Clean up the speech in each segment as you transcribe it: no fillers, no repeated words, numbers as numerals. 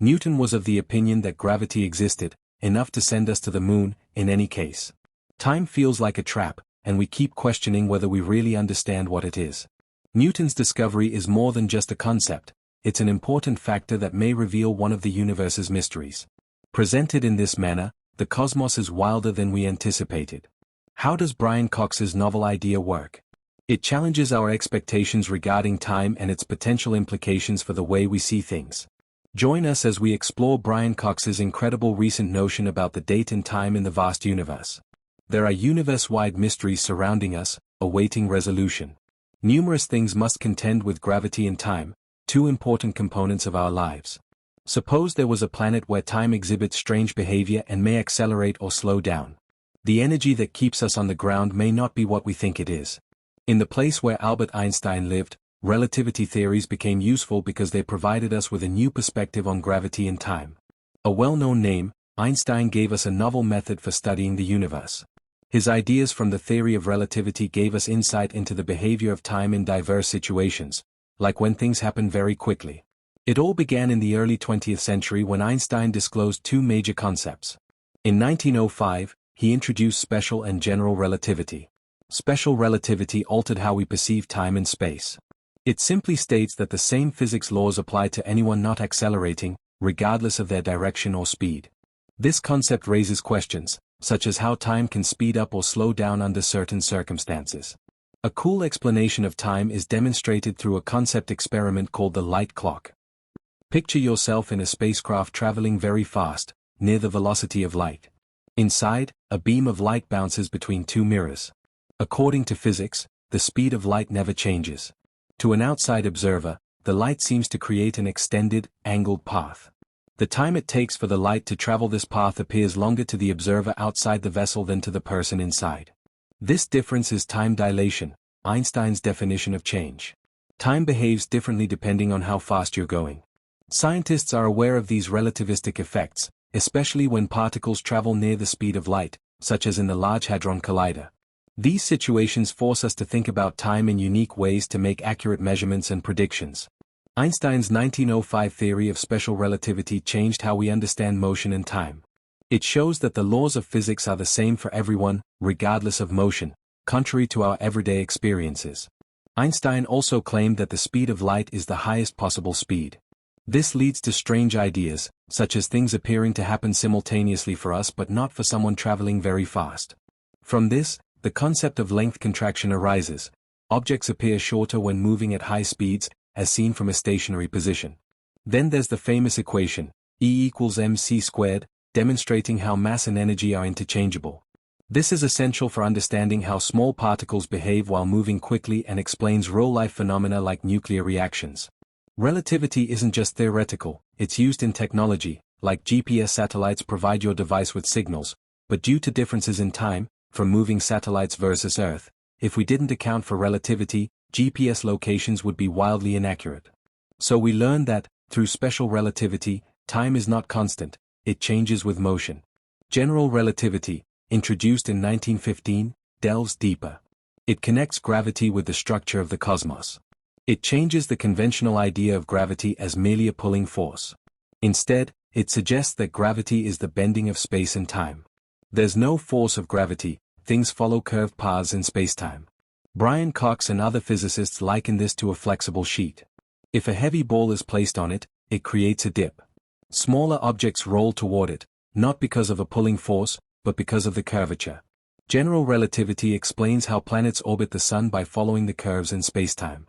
Newton was of the opinion that gravity existed, enough to send us to the moon, in any case. Time feels like a trap, and we keep questioning whether we really understand what it is. Newton's discovery is more than just a concept, it's an important factor that may reveal one of the universe's mysteries. Presented in this manner, the cosmos is wilder than we anticipated. How does Brian Cox's novel idea work? It challenges our expectations regarding time and its potential implications for the way we see things. Join us as we explore Brian Cox's incredible recent notion about the date and time in the vast universe. There are universe-wide mysteries surrounding us, awaiting resolution. Numerous things must contend with gravity and time, two important components of our lives. Suppose there was a planet where time exhibits strange behavior and may accelerate or slow down. The energy that keeps us on the ground may not be what we think it is. In the place where Albert Einstein lived, relativity theories became useful because they provided us with a new perspective on gravity and time. A well-known name, Einstein gave us a novel method for studying the universe. His ideas from the theory of relativity gave us insight into the behavior of time in diverse situations, like when things happen very quickly. It all began in the early 20th century when Einstein disclosed two major concepts. In 1905, he introduced special and general relativity. Special relativity altered how we perceive time and space. It simply states that the same physics laws apply to anyone not accelerating, regardless of their direction or speed. This concept raises questions, such as how time can speed up or slow down under certain circumstances. A cool explanation of time is demonstrated through a concept experiment called the light clock. Picture yourself in a spacecraft traveling very fast, near the velocity of light. Inside, a beam of light bounces between two mirrors. According to physics, the speed of light never changes. To an outside observer, the light seems to create an extended, angled path. The time it takes for the light to travel this path appears longer to the observer outside the vessel than to the person inside. This difference is time dilation, Einstein's definition of change. Time behaves differently depending on how fast you're going. Scientists are aware of these relativistic effects, especially when particles travel near the speed of light, such as in the Large Hadron Collider. These situations force us to think about time in unique ways to make accurate measurements and predictions. Einstein's 1905 theory of special relativity changed how we understand motion and time. It shows that the laws of physics are the same for everyone, regardless of motion, contrary to our everyday experiences. Einstein also claimed that the speed of light is the highest possible speed. This leads to strange ideas, such as things appearing to happen simultaneously for us but not for someone traveling very fast. From this, the concept of length contraction arises. Objects appear shorter when moving at high speeds, as seen from a stationary position. Then there's the famous equation, E equals mc squared, demonstrating how mass and energy are interchangeable. This is essential for understanding how small particles behave while moving quickly and explains real-life phenomena like nuclear reactions. Relativity isn't just theoretical, it's used in technology, like GPS satellites provide your device with signals, but due to differences in time, from moving satellites versus Earth, if we didn't account for relativity, GPS locations would be wildly inaccurate. So we learned that, through special relativity, time is not constant, it changes with motion. General relativity, introduced in 1915, delves deeper. It connects gravity with the structure of the cosmos. It changes the conventional idea of gravity as merely a pulling force. Instead, it suggests that gravity is the bending of space and time. There's no force of gravity, things follow curved paths in spacetime. Brian Cox and other physicists liken this to a flexible sheet. If a heavy ball is placed on it, it creates a dip. Smaller objects roll toward it, not because of a pulling force, but because of the curvature. General relativity explains how planets orbit the Sun by following the curves in spacetime.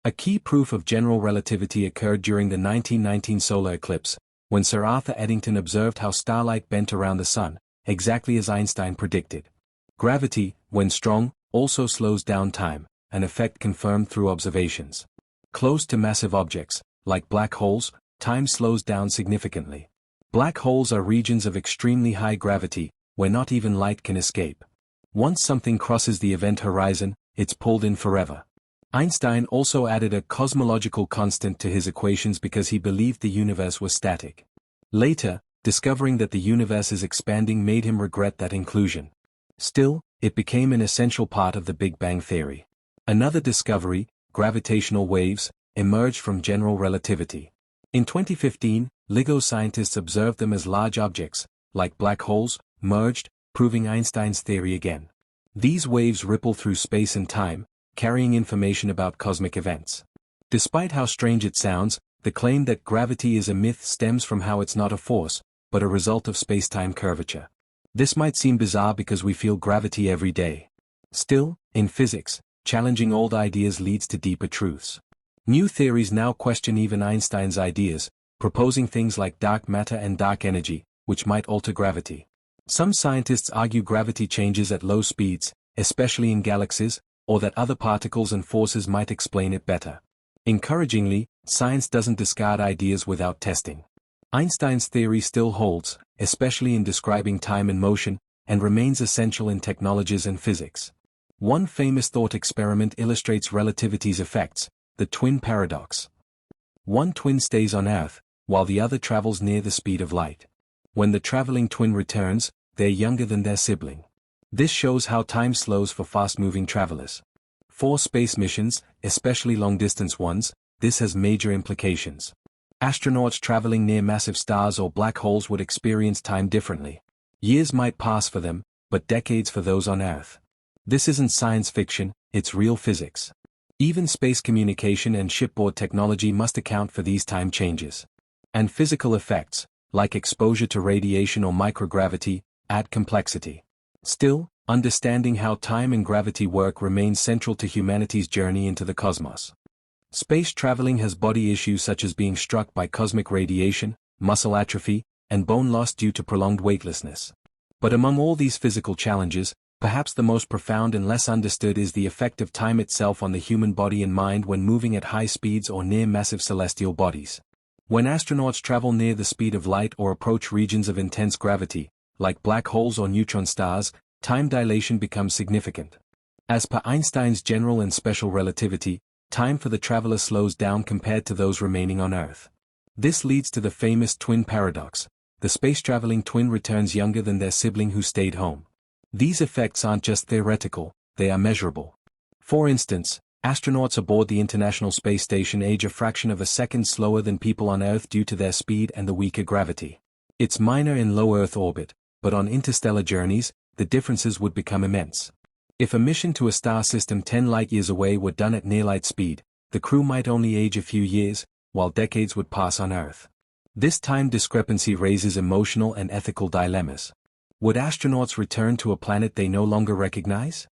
A key proof of general relativity occurred during the 1919 solar eclipse, when Sir Arthur Eddington observed how starlight bent around the Sun, exactly as Einstein predicted. Gravity, when strong, also slows down time, an effect confirmed through observations. Close to massive objects, like black holes, time slows down significantly. Black holes are regions of extremely high gravity, where not even light can escape. Once something crosses the event horizon, it's pulled in forever. Einstein also added a cosmological constant to his equations because he believed the universe was static. Later, discovering that the universe is expanding made him regret that inclusion. Still, it became an essential part of the Big Bang theory. Another discovery, gravitational waves, emerged from general relativity. In 2015, LIGO scientists observed them as large objects, like black holes, merged, proving Einstein's theory again. These waves ripple through space and time, carrying information about cosmic events. Despite how strange it sounds, the claim that gravity is a myth stems from how it's not a force, but a result of space-time curvature. This might seem bizarre because we feel gravity every day. Still, in physics, challenging old ideas leads to deeper truths. New theories now question even Einstein's ideas, proposing things like dark matter and dark energy, which might alter gravity. Some scientists argue gravity changes at low speeds, especially in galaxies, or that other particles and forces might explain it better. Encouragingly, science doesn't discard ideas without testing. Einstein's theory still holds, especially in describing time and motion, and remains essential in technologies and physics. One famous thought experiment illustrates relativity's effects, the twin paradox. One twin stays on Earth, while the other travels near the speed of light. When the traveling twin returns, they're younger than their sibling. This shows how time slows for fast-moving travelers. For space missions, especially long-distance ones, this has major implications. Astronauts traveling near massive stars or black holes would experience time differently. Years might pass for them, but decades for those on Earth. This isn't science fiction, it's real physics. Even space communication and shipboard technology must account for these time changes. And physical effects, like exposure to radiation or microgravity, add complexity. Still, understanding how time and gravity work remains central to humanity's journey into the cosmos. Space traveling has body issues such as being struck by cosmic radiation, muscle atrophy, and bone loss due to prolonged weightlessness. But among all these physical challenges, perhaps the most profound and less understood is the effect of time itself on the human body and mind when moving at high speeds or near massive celestial bodies. When astronauts travel near the speed of light or approach regions of intense gravity, like black holes or neutron stars, time dilation becomes significant. As per Einstein's general and special relativity, time for the traveler slows down compared to those remaining on Earth. This leads to the famous twin paradox. The space-traveling twin returns younger than their sibling who stayed home. These effects aren't just theoretical, they are measurable. For instance, astronauts aboard the International Space Station age a fraction of a second slower than people on Earth due to their speed and the weaker gravity. It's minor in low Earth orbit, but on interstellar journeys, the differences would become immense. If a mission to a star system 10 light-years away were done at near-light speed, the crew might only age a few years, while decades would pass on Earth. This time discrepancy raises emotional and ethical dilemmas. Would astronauts return to a planet they no longer recognize?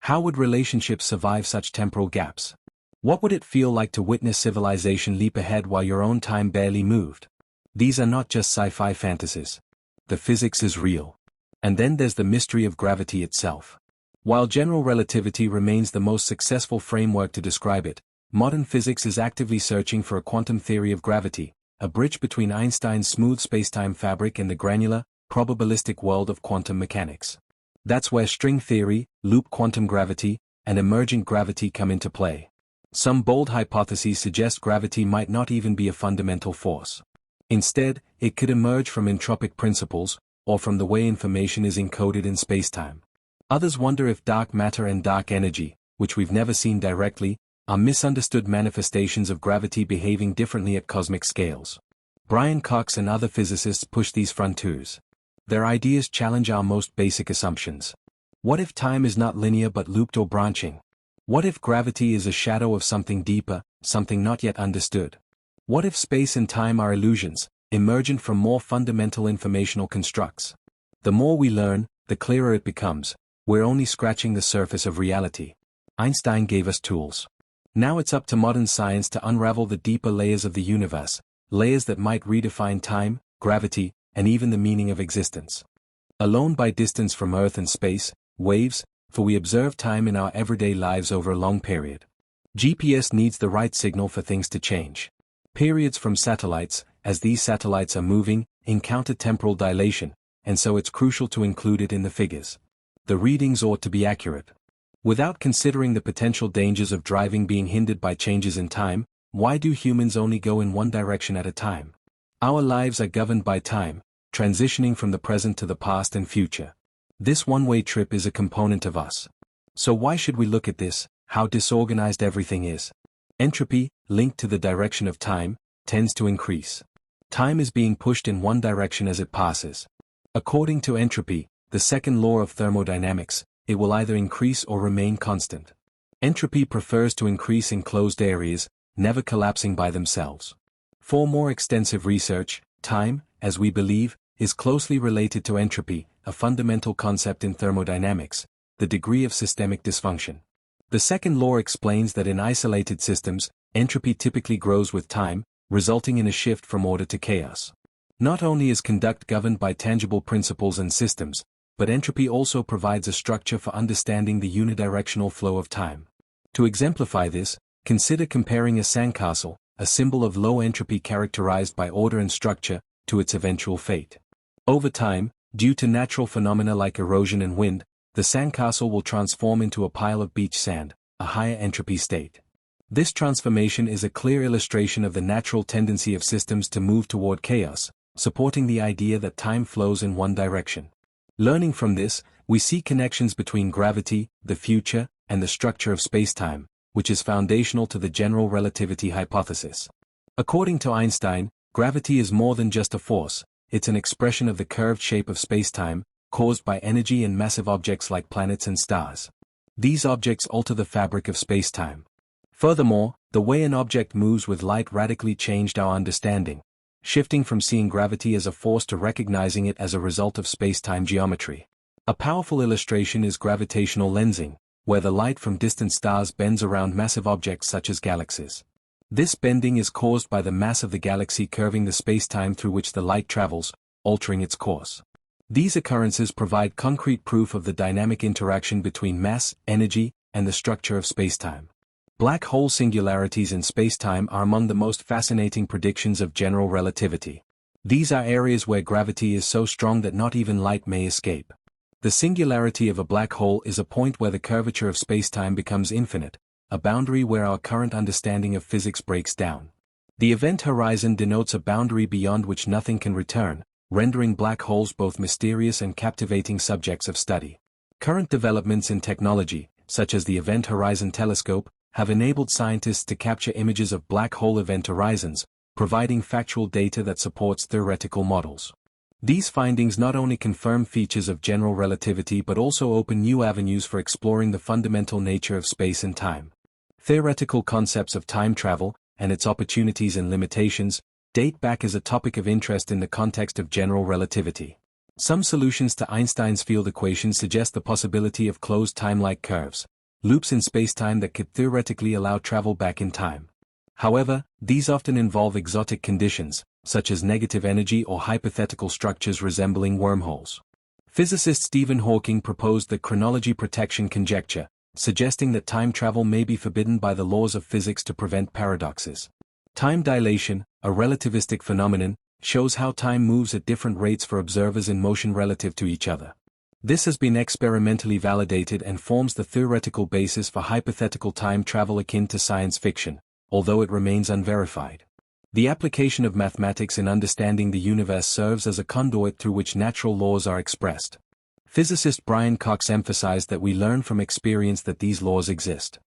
How would relationships survive such temporal gaps? What would it feel like to witness civilization leap ahead while your own time barely moved? These are not just sci-fi fantasies. The physics is real. And then there's the mystery of gravity itself. While general relativity remains the most successful framework to describe it, modern physics is actively searching for a quantum theory of gravity, a bridge between Einstein's smooth spacetime fabric and the granular, probabilistic world of quantum mechanics. That's where string theory, loop quantum gravity, and emergent gravity come into play. Some bold hypotheses suggest gravity might not even be a fundamental force. Instead, it could emerge from entropic principles, or from the way information is encoded in spacetime. Others wonder if dark matter and dark energy, which we've never seen directly, are misunderstood manifestations of gravity behaving differently at cosmic scales. Brian Cox and other physicists push these frontiers. Their ideas challenge our most basic assumptions. What if time is not linear but looped or branching? What if gravity is a shadow of something deeper, something not yet understood? What if space and time are illusions, emergent from more fundamental informational constructs? The more we learn, the clearer it becomes. We're only scratching the surface of reality. Einstein gave us tools. Now it's up to modern science to unravel the deeper layers of the universe, layers that might redefine time, gravity, and even the meaning of existence. Alone by distance from Earth and space, waves, for we observe time in our everyday lives over a long period. GPS needs the right signal for things to change. Periods from satellites, as these satellites are moving, encounter temporal dilation, and so it's crucial to include it in the figures. The readings ought to be accurate. Without considering the potential dangers of driving being hindered by changes in time, why do humans only go in one direction at a time? Our lives are governed by time, transitioning from the present to the past and future. This one-way trip is a component of us. So why should we look at this, how disorganized everything is? Entropy, linked to the direction of time, tends to increase. Time is being pushed in one direction as it passes. According to entropy, the second law of thermodynamics, it will either increase or remain constant. Entropy prefers to increase in closed areas, never collapsing by themselves. For more extensive research, time, as we believe, is closely related to entropy, a fundamental concept in thermodynamics, the degree of systemic dysfunction. The second law explains that in isolated systems, entropy typically grows with time, resulting in a shift from order to chaos. Not only is conduct governed by tangible principles and systems, but entropy also provides a structure for understanding the unidirectional flow of time. To exemplify this, consider comparing a sandcastle, a symbol of low entropy characterized by order and structure, to its eventual fate. Over time, due to natural phenomena like erosion and wind, the sandcastle will transform into a pile of beach sand, a higher entropy state. This transformation is a clear illustration of the natural tendency of systems to move toward chaos, supporting the idea that time flows in one direction. Learning from this, we see connections between gravity, the future, and the structure of spacetime, which is foundational to the general relativity hypothesis. According to Einstein, gravity is more than just a force, it's an expression of the curved shape of spacetime, caused by energy and massive objects like planets and stars. These objects alter the fabric of spacetime. Furthermore, the way an object moves with light radically changed our understanding, shifting from seeing gravity as a force to recognizing it as a result of spacetime geometry. A powerful illustration is gravitational lensing, where the light from distant stars bends around massive objects such as galaxies. This bending is caused by the mass of the galaxy curving the spacetime through which the light travels, altering its course. These occurrences provide concrete proof of the dynamic interaction between mass, energy, and the structure of spacetime. Black hole singularities in spacetime are among the most fascinating predictions of general relativity. These are areas where gravity is so strong that not even light may escape. The singularity of a black hole is a point where the curvature of spacetime becomes infinite, a boundary where our current understanding of physics breaks down. The event horizon denotes a boundary beyond which nothing can return, rendering black holes both mysterious and captivating subjects of study. Current developments in technology, such as the Event Horizon Telescope, have enabled scientists to capture images of black hole event horizons, providing factual data that supports theoretical models. These findings not only confirm features of general relativity but also open new avenues for exploring the fundamental nature of space and time. Theoretical concepts of time travel, and its opportunities and limitations, date back as a topic of interest in the context of general relativity. Some solutions to Einstein's field equation suggest the possibility of closed time-like curves, loops in spacetime that could theoretically allow travel back in time. However, these often involve exotic conditions, such as negative energy or hypothetical structures resembling wormholes. Physicist Stephen Hawking proposed the chronology protection conjecture, suggesting that time travel may be forbidden by the laws of physics to prevent paradoxes. Time dilation, a relativistic phenomenon, shows how time moves at different rates for observers in motion relative to each other. This has been experimentally validated and forms the theoretical basis for hypothetical time travel akin to science fiction, although it remains unverified. The application of mathematics in understanding the universe serves as a conduit through which natural laws are expressed. Physicist Brian Cox emphasized that we learn from experience that these laws exist.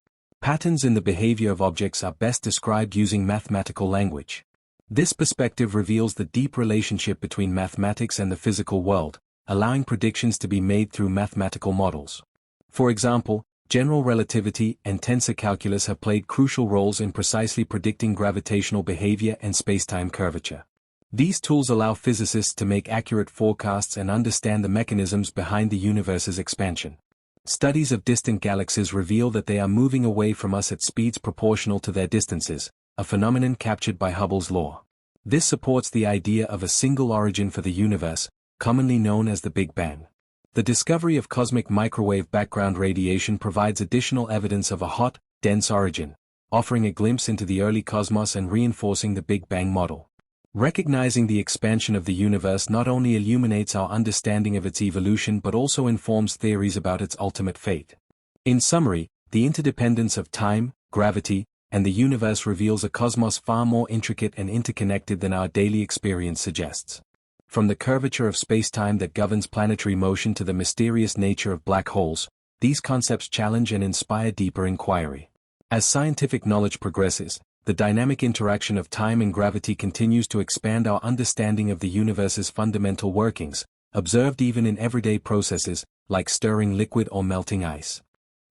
Patterns in the behavior of objects are best described using mathematical language. This perspective reveals the deep relationship between mathematics and the physical world, allowing predictions to be made through mathematical models. For example, general relativity and tensor calculus have played crucial roles in precisely predicting gravitational behavior and spacetime curvature. These tools allow physicists to make accurate forecasts and understand the mechanisms behind the universe's expansion. Studies of distant galaxies reveal that they are moving away from us at speeds proportional to their distances, a phenomenon captured by Hubble's law. This supports the idea of a single origin for the universe, commonly known as the Big Bang. The discovery of cosmic microwave background radiation provides additional evidence of a hot, dense origin, offering a glimpse into the early cosmos and reinforcing the Big Bang model. Recognizing the expansion of the universe not only illuminates our understanding of its evolution but also informs theories about its ultimate fate. In summary, the interdependence of time, gravity, and the universe reveals a cosmos far more intricate and interconnected than our daily experience suggests. From the curvature of spacetime that governs planetary motion to the mysterious nature of black holes, these concepts challenge and inspire deeper inquiry. As scientific knowledge progresses, the dynamic interaction of time and gravity continues to expand our understanding of the universe's fundamental workings, observed even in everyday processes, like stirring liquid or melting ice.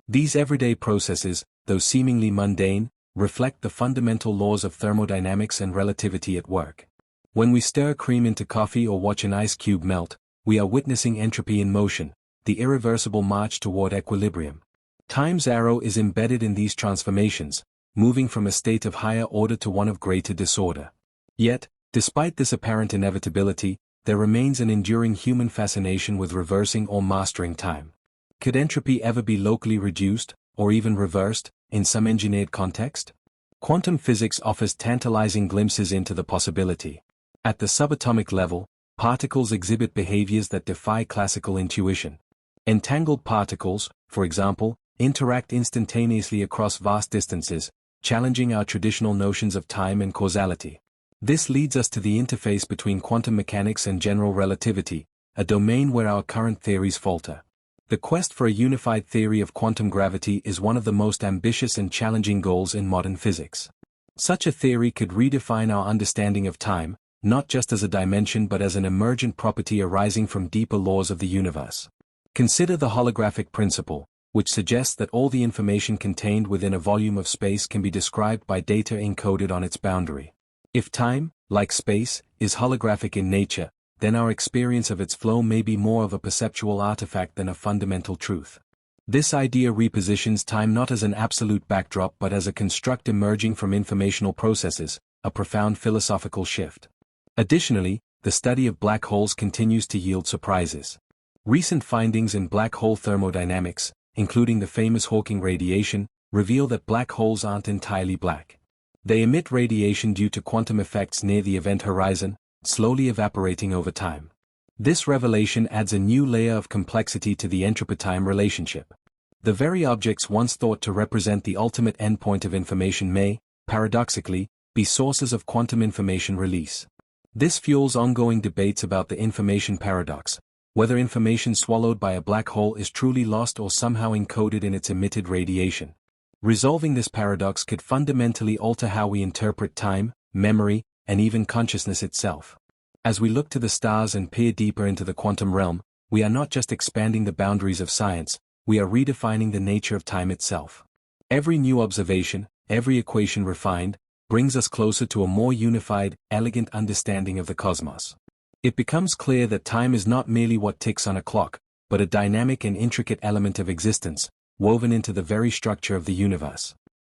These everyday processes, though seemingly mundane, reflect the fundamental laws of thermodynamics and relativity at work. When we stir cream into coffee or watch an ice cube melt, we are witnessing entropy in motion, the irreversible march toward equilibrium. Time's arrow is embedded in these transformations, moving from a state of higher order to one of greater disorder. Yet, despite this apparent inevitability, there remains an enduring human fascination with reversing or mastering time. Could entropy ever be locally reduced, or even reversed, in some engineered context? Quantum physics offers tantalizing glimpses into the possibility. At the subatomic level, particles exhibit behaviors that defy classical intuition. Entangled particles, for example, interact instantaneously across vast distances, challenging our traditional notions of time and causality. This leads us to the interface between quantum mechanics and general relativity, a domain where our current theories falter. The quest for a unified theory of quantum gravity is one of the most ambitious and challenging goals in modern physics. Such a theory could redefine our understanding of time, not just as a dimension but as an emergent property arising from deeper laws of the universe. Consider the holographic principle, which suggests that all the information contained within a volume of space can be described by data encoded on its boundary. If time, like space, is holographic in nature, then our experience of its flow may be more of a perceptual artifact than a fundamental truth. This idea repositions time not as an absolute backdrop but as a construct emerging from informational processes, a profound philosophical shift. Additionally, the study of black holes continues to yield surprises. Recent findings in black hole thermodynamics, including the famous Hawking radiation, reveal that black holes aren't entirely black. They emit radiation due to quantum effects near the event horizon, slowly evaporating over time. This revelation adds a new layer of complexity to the entropy-time relationship. The very objects once thought to represent the ultimate endpoint of information may, paradoxically, be sources of quantum information release. This fuels ongoing debates about the information paradox, whether information swallowed by a black hole is truly lost or somehow encoded in its emitted radiation. Resolving this paradox could fundamentally alter how we interpret time, memory, and even consciousness itself. As we look to the stars and peer deeper into the quantum realm, we are not just expanding the boundaries of science, we are redefining the nature of time itself. Every new observation, every equation refined, brings us closer to a more unified, elegant understanding of the cosmos. It becomes clear that time is not merely what ticks on a clock, but a dynamic and intricate element of existence, woven into the very structure of the universe.